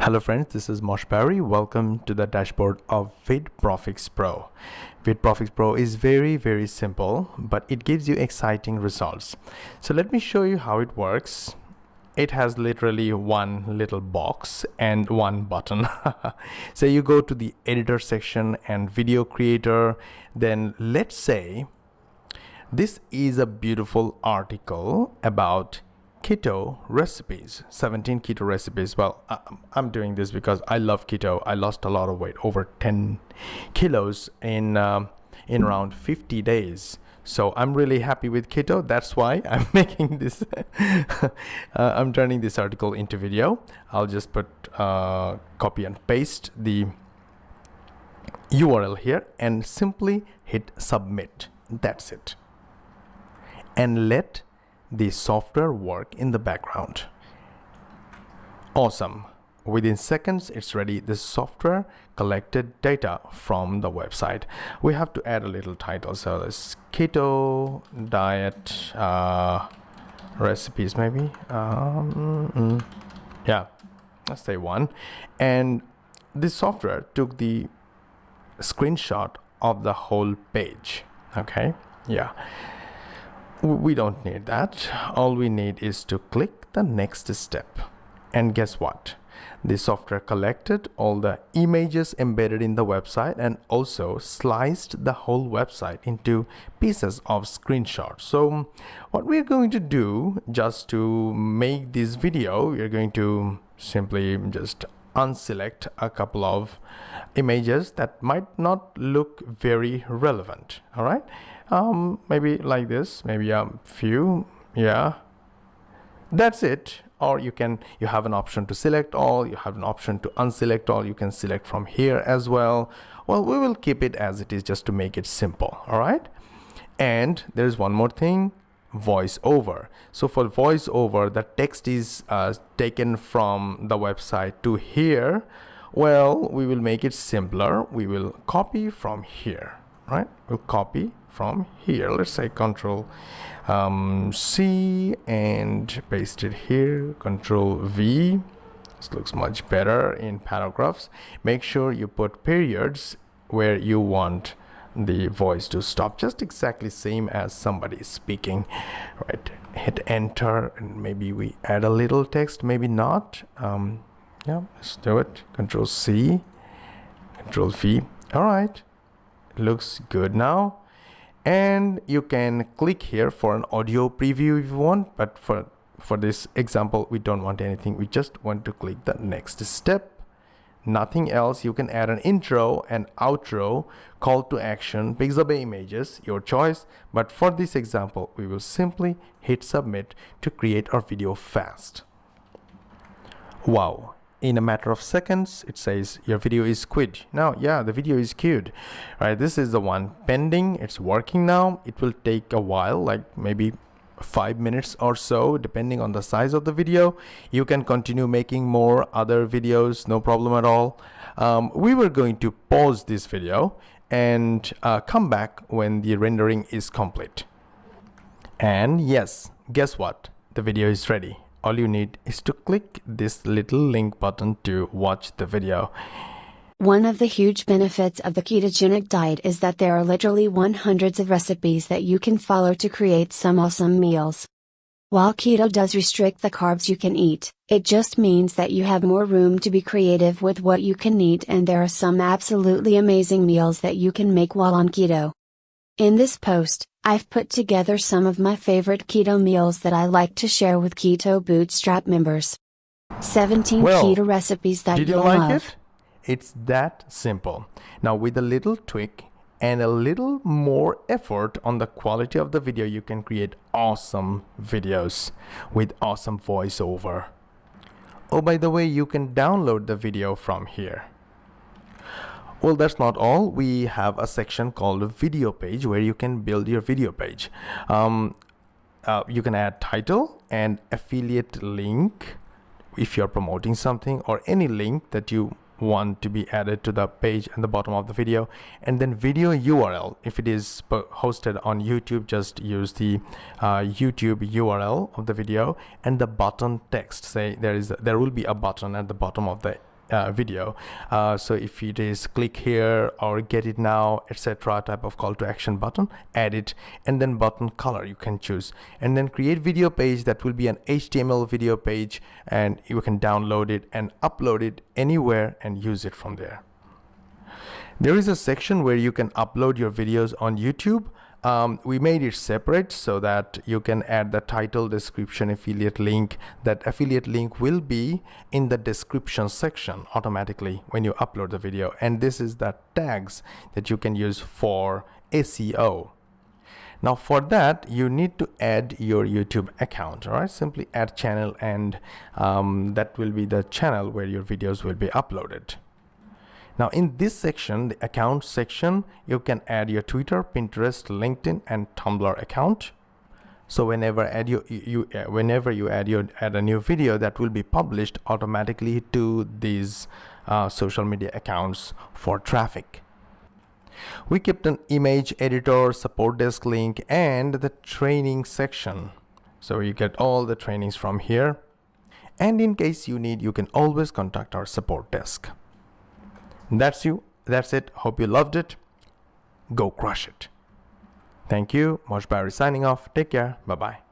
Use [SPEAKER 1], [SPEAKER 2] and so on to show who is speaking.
[SPEAKER 1] Hello friends, this is Mosh Barry. Welcome to the dashboard of VidProfixPro. VidProfixPro is very simple, but it gives you exciting results. So let me show you how it works. It has literally one little box and one button. So you go to the editor section and video creator. Then let's say this is a beautiful article about keto recipes, 17 keto recipes. Well, I'm doing this because I love keto. I lost a lot of weight, over 10 kilos in around 50 days. So I'm really happy with keto. That's why I'm making this. I'm turning this article into video. I'll just put copy and paste the URL here and simply hit submit. That's it. And let the software work in the background. Awesome. Within seconds it's ready. The software collected data from the website. We have to add a little title, so this keto diet recipes maybe. Yeah, let's say one. And this software took the screenshot of the whole page. Okay, yeah, we don't need that. All we need is to click the next step, and guess what? The software collected all the images embedded in the website and also sliced the whole website into pieces of screenshots. So what we're going to do, just to make this video, we're going to simply just unselect a couple of images that might not look very relevant. All right, maybe like this, maybe a few. Yeah, that's it. Or you have an option to select all, you have an option to unselect all. You can select from here as well. Well, we will keep it as it is just to make it simple. All right, and there's one more thing, voiceover. So for voiceover, the text is taken from the website to here. Well, we will make it simpler. We will copy from here, right? We'll copy from here. Let's say Control C and paste it here. Control V. This looks much better in paragraphs. Make sure you put periods where you want the voice to stop, just exactly same as somebody speaking, right? Hit enter, and maybe we add a little text, maybe not. Yeah, let's do it. Control C, Control V. All right, looks good now. And you can click here for an audio preview if you want, but for this example we don't want anything. We just want to click the next step, nothing else. You can add an intro and outro, call to action, pixabay images, your choice. But for this example we will simply hit submit to create our video fast. Wow, in a matter of seconds it says your video is queued. Now, yeah, the video is queued, right? This is the one pending. It's working now. It will take a while, like maybe 5 minutes or so, depending on the size of the video. You can continue making more other videos, no problem at all. We were going to pause this video and come back when the rendering is complete. And yes, guess what? The video is ready. All you need is to click this little link button to watch the video.
[SPEAKER 2] One of the huge benefits of the ketogenic diet is that there are literally hundreds of recipes that you can follow to create some awesome meals. While keto does restrict the carbs you can eat, it just means that you have more room to be creative with what you can eat, and there are some absolutely amazing meals that you can make while on keto. In this post, I've put together some of my favorite keto meals that I like to share with Keto Bootstrap members. 17 keto recipes that you'll love.
[SPEAKER 1] It? It's that simple. Now, with a little tweak and a little more effort on the quality of the video, you can create awesome videos with awesome voiceover. Oh, by the way, you can download the video from here. Well, that's not all. We have a section called a video page where you can build your video page. You can add title and affiliate link if you're promoting something, or any link that you want to be added to the page at the bottom of the video. And then video URL. If it is hosted on YouTube, just use the YouTube URL of the video and the button text. Say there will be a button at the bottom of the video. So if it is click here or get it now, etc. type of call to action button, add it, and then button color you can choose, and then create video page. That will be an HTML video page, and you can download it and upload it anywhere and use it from there. There is a section where you can upload your videos on YouTube. We made it separate so that you can add the title, description, affiliate link. That affiliate link will be in the description section automatically when you upload the video, and this is the tags that you can use for SEO. Now for that you need to add your YouTube account. All right, simply add channel, and that will be the channel where your videos will be uploaded. Now in this section, the account section, you can add your Twitter, Pinterest, LinkedIn, and Tumblr account. So whenever you add a new video, that will be published automatically to these social media accounts for traffic. We kept an image editor, support desk link, and the training section. So you get all the trainings from here. And in case you need, you can always contact our support desk. That's it. Hope you loved it. Go crush it. Thank you. Mosh Barry signing off. Take care. Bye-bye.